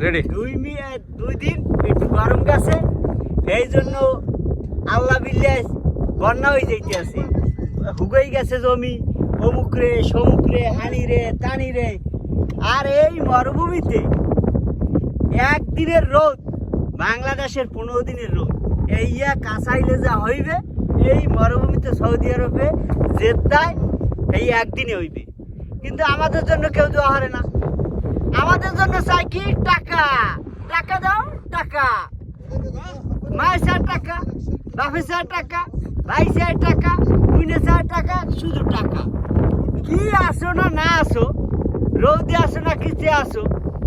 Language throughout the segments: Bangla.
রেডি। 2 দিন একটু গরম গেছে, এই জন্য আল্লাহ বিল্লাহ বন্যা হয়ে যাইতে আছে, হুগেই গেছে জমি, অমুকরে সমুকরে হানিরে টানিরে। আর এই মরুভূমিতে একদিনের রোদ বাংলাদেশের 15 দিনের রোদ, এই কাঁচাইলে যা হইবে এই মরুভূমিতে সৌদি আরবে জেদ্দায় এই একদিনে হইবে। কিন্তু আমাদের জন্য কেউ দোয়া হারে না, আমাদের জন্য চাই কি টাকা, টাকা দাও টাকা, মায়ের চার টাকা, বাপের চার টাকা, ভাই চার টাকা, বোনের চার টাকা, শুধু টাকা। কি আসো না না আসো, রোদে আসো না কিসে আসো,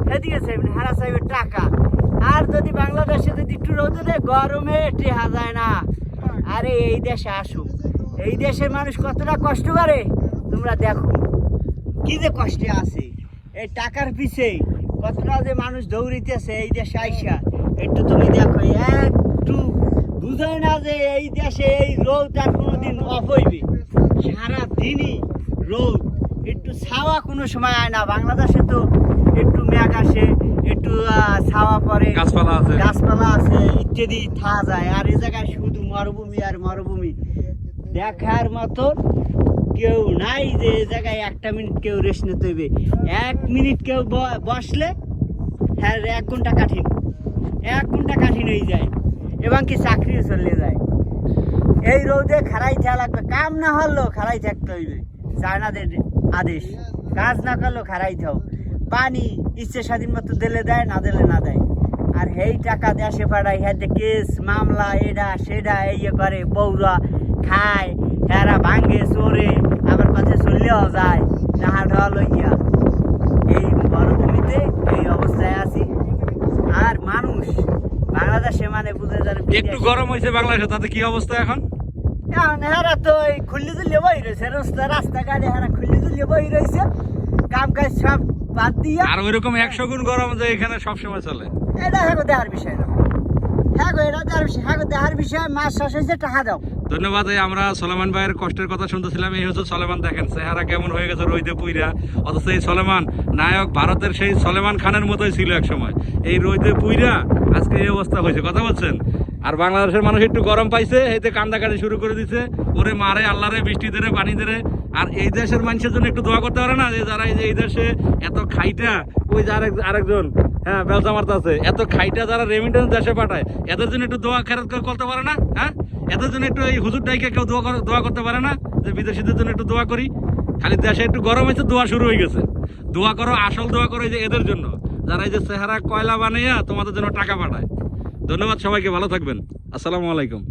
সেদিকে চাইবেন হারা চাইবে টাকা। আর যদি বাংলাদেশে যদি একটু রোদে দেয় গরমে টেহা যায় না। আরে এই দেশে আসো, এই দেশের মানুষ কতটা কষ্ট করে তোমরা দেখো, কি যে কষ্টে আছে এই টাকার পিছে, কতটা যে মানুষ দৌড়িতেছে এই দেশে আইসা। একটু তুমি দেখো, একটু বুঝায় না যে এই দেশে এই রোদ আর কোনোদিন অফ হইবে, সারা দিনই রোদ, একটু ছাওয়া কোনো সময় আয় না। বাংলাদেশে তো একটু মেঘ আসে, একটু ছাওয়া পরে, গাছপালা আছে ইত্যাদি থাকা যায়। আর এই জায়গায় শুধু মরুভূমি আর মরুভূমি, দেখার মতো কেউ নাই যে এই জায়গায় 1 মিনিট কেউ রেস্ট নিতে হইবে। 1 মিনিট কেউ বসলে হ্যাঁ 1 ঘন্টা কাঠিন, 1 ঘন্টা কাঠিন হয়ে যায়, এবং কি চাকরিও চলে যায়। এই রোদে খাড়াই থাকা লাগবে, কাম না হলেও খাড়াই থাকতে হইবে, চায়নাদের আদেশ, কাজ না করলেও খাড়াই থাও। পানি ইচ্ছে স্বাধীন মতো দিলে দেয়, না দিলে না দেয়। আর এই টাকা দেশে পাঠায়, হ্যাঁ কেস মামলা এটা সেটা এই করে, পৌরা খায়, হেরা ভাঙ্গে চোরে, আবার কাছে চললেও যায়, টাহা ঢোয়া লইয়া। এই মরুভূমিতে এই অবস্থায় আছি। আর মানুষ বাংলাদেশে মানে বুঝে যাবে একটু গরম হয়েছে বাংলাদেশে, তাতে কি অবস্থা এখন? এখন হেরা তো এই খুললে তুললে বই রয়েছে, রাস্তাঘাটে হেরা খুললে তুললে বই রয়েছে, কাম কাজ সব বাদ দিয়া। আর ওইরকম 100 গুণ গরম যে এখানে সবসময় চলে, এটা হ্যাঁ দেখার বিষয় না, হ্যাঁ এটা দেখার বিষয়। মাছ চাষ হয়েছে, টাকা দাও। ধন্যবাদ। আমরা সলেমান ভাইয়ের কষ্টের কথা শুনতেছিলাম। এই হচ্ছে সলেমান, দেখেন চেহারা কেমন হয়ে গেছে রোদে পুইরা। অথচ এই সলেমান নায়ক, ভারতের সেই সলেমান খানের মতোই ছিল এক সময়। এই রোদে পুইরা আজকে এই অবস্থা হয়েছে, কথা বলছেন। আর বাংলাদেশের মানুষ একটু গরম পাইছে, এতে কান্দাকাটি শুরু করে দিছে, ওরে মারে আল্লাহরে, বৃষ্টি দেরে পানি দেরে। আর এই দেশের মানুষের জন্য একটু দোয়া করতে পারে না, যে যারা এই দেশে এত খাইটা, ওই যে আরেকজন হ্যাঁ বেলচা মারতে আছে, এত খাইটা যারা রেমিটেন্স দেশে পাঠায়, এদের জন্য একটু দোয়া খেরাত করতে পারে না? হ্যাঁ, এদের জন্য একটু এই হুজুর ডাইকে কেউ দোয়া করতে পারে না, যে বিদেশিদের জন্য একটু দোয়া করি? খালি দেশে একটু গরম হয়েছে, দোয়া শুরু হয়ে গেছে। দোয়া করো, আসল দোয়া করো এই যে এদের জন্য, যারা এই যে চেহারা কয়লা বানাইয়া তোমাদের জন্য টাকা পাঠায়। ধন্যবাদ সবাইকে, ভালো থাকবেন। আসসালামু আলাইকুম।